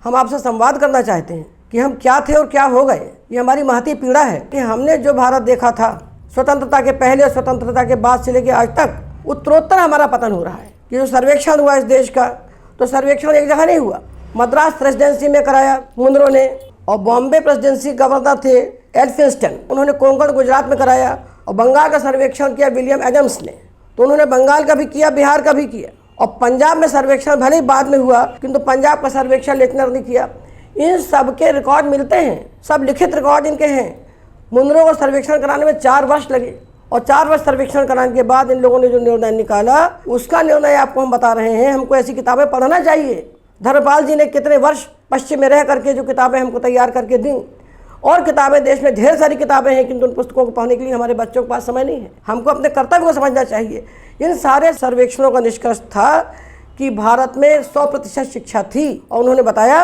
हम आपसे संवाद करना चाहते हैं कि हम क्या थे और क्या हो गए। ये हमारी महती पीड़ा है कि हमने जो भारत देखा था स्वतंत्रता के पहले, स्वतंत्रता के बाद से लेकर आज तक, उत्तरोत्तर हमारा पतन हो रहा है। कि जो सर्वेक्षण हुआ इस देश का, तो सर्वेक्षण एक जगह नहीं हुआ। मद्रास प्रेसिडेंसी में कराया मुनरो ने, और बॉम्बे प्रेसिडेंसी गवर्नर थे एल्फिंस्टन, उन्होंने कोंकण गुजरात में कराया, और बंगाल का सर्वेक्षण किया विलियम एडम्स ने, तो उन्होंने बंगाल का भी किया, बिहार का भी किया। और पंजाब में सर्वेक्षण भले ही बाद में हुआ, किंतु पंजाब का सर्वेक्षण लेटनर ने किया। इन सब के रिकॉर्ड मिलते हैं, सब लिखित रिकॉर्ड इनके हैं। मुनरो को सर्वेक्षण कराने में 4 वर्ष लगे, और 4 वर्ष सर्वेक्षण कराने के बाद इन लोगों ने जो निर्णय निकाला, उसका निर्णय आपको हम बता रहे हैं। हमको ऐसी किताबें पढ़ना चाहिए। धर्मपाल जी ने कितने वर्ष पश्चिम में रह करके जो किताबें हमको तैयार करके दी, और किताबें देश में ढेर सारी किताबें हैं, किंतु उन पुस्तकों को पढ़ने के लिए हमारे बच्चों के पास समय नहीं है। हमको अपने कर्तव्य को समझना चाहिए। इन सारे सर्वेक्षणों का निष्कर्ष था कि भारत में 100% शिक्षा थी, और उन्होंने बताया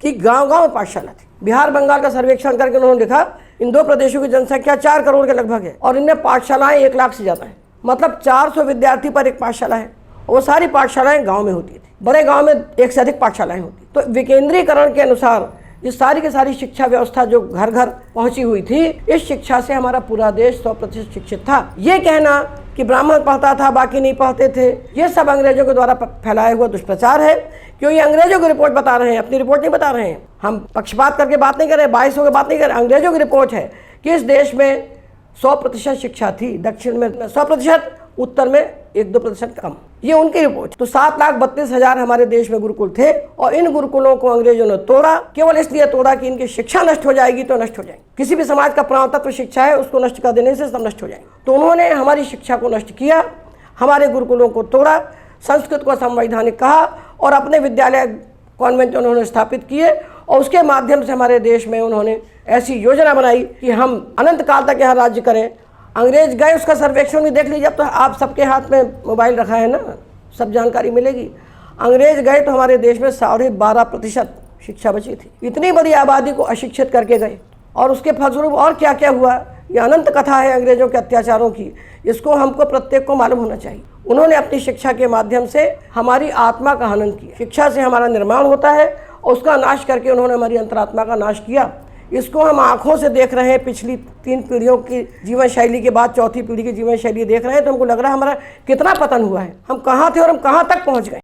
कि गांव-गांव में पाठशाला थी। बिहार बंगाल का सर्वेक्षण करके उन्होंने लिखा इन 2 प्रदेशों की जनसंख्या 4 करोड़ के लगभग है, और इनमें पाठशालाएँ 1 लाख से ज़्यादा हैं। मतलब 400 विद्यार्थी पर एक पाठशाला है। वो सारी पाठशालाएँ गाँव में होती थी। बड़े गाँव में 1 से अधिक पाठशालाएँ होती। तो विकेंद्रीकरण के अनुसार ये सारी की सारी शिक्षा व्यवस्था जो घर घर पहुंची हुई थी, इस शिक्षा से हमारा पूरा देश 100% शिक्षित था। ये कहना कि ब्राह्मण पढ़ता था बाकी नहीं पढ़ते थे, ये सब अंग्रेजों के द्वारा फैलाया हुआ दुष्प्रचार है। क्यों? ये अंग्रेजों की रिपोर्ट बता रहे हैं, अपनी रिपोर्ट नहीं बता रहे हैं। हम पक्षपात करके बात नहीं कर रहे, 22 की बात नहीं कर रहे। अंग्रेजों की रिपोर्ट है कि इस देश में 100% शिक्षा थी, दक्षिण में 100%, उत्तर में 1-2% कम। ये उनकी रिपोर्ट। तो 7,32,000 हमारे देश में गुरुकुल थे, और इन गुरुकुलों को अंग्रेजों ने तोड़ा। केवल इसलिए तोड़ा कि इनकी शिक्षा नष्ट हो जाएगी तो नष्ट हो जाएगी। किसी भी समाज का प्राण तत्व शिक्षा है, उसको नष्ट कर देने से सब नष्ट हो जाएंगे। तो उन्होंने हमारी शिक्षा को नष्ट किया, हमारे गुरुकुलों को तोड़ा, संस्कृत को संवैधानिक कहा, और अपने विद्यालय कॉन्वेंट उन्होंने स्थापित किए, और उसके माध्यम से हमारे देश में उन्होंने ऐसी योजना बनाई कि हम अनंत काल तक यहाँ राज्य करें। अंग्रेज गए, उसका सर्वेक्षण भी देख लीजिए। अब तो आप सबके हाथ में मोबाइल रखा है ना, सब जानकारी मिलेगी। अंग्रेज गए तो हमारे देश में 12.5% शिक्षा बची थी। इतनी बड़ी आबादी को अशिक्षित करके गए, और उसके फलस्वरूप और क्या क्या हुआ, ये अनंत कथा है अंग्रेजों के अत्याचारों की। इसको हमको प्रत्येक को मालूम होना चाहिए। उन्होंने अपनी शिक्षा के माध्यम से हमारी आत्मा का हनन किया। शिक्षा से हमारा निर्माण होता है, और उसका नाश करके उन्होंने हमारी अंतरात्मा का नाश किया। इसको हम आंखों से देख रहे हैं। पिछली 3 पीढ़ियों की जीवन शैली के बाद 4थी पीढ़ी की जीवन शैली देख रहे हैं, तो हमको लग रहा है हमारा कितना पतन हुआ है। हम कहाँ थे और हम कहाँ तक पहुँच गए।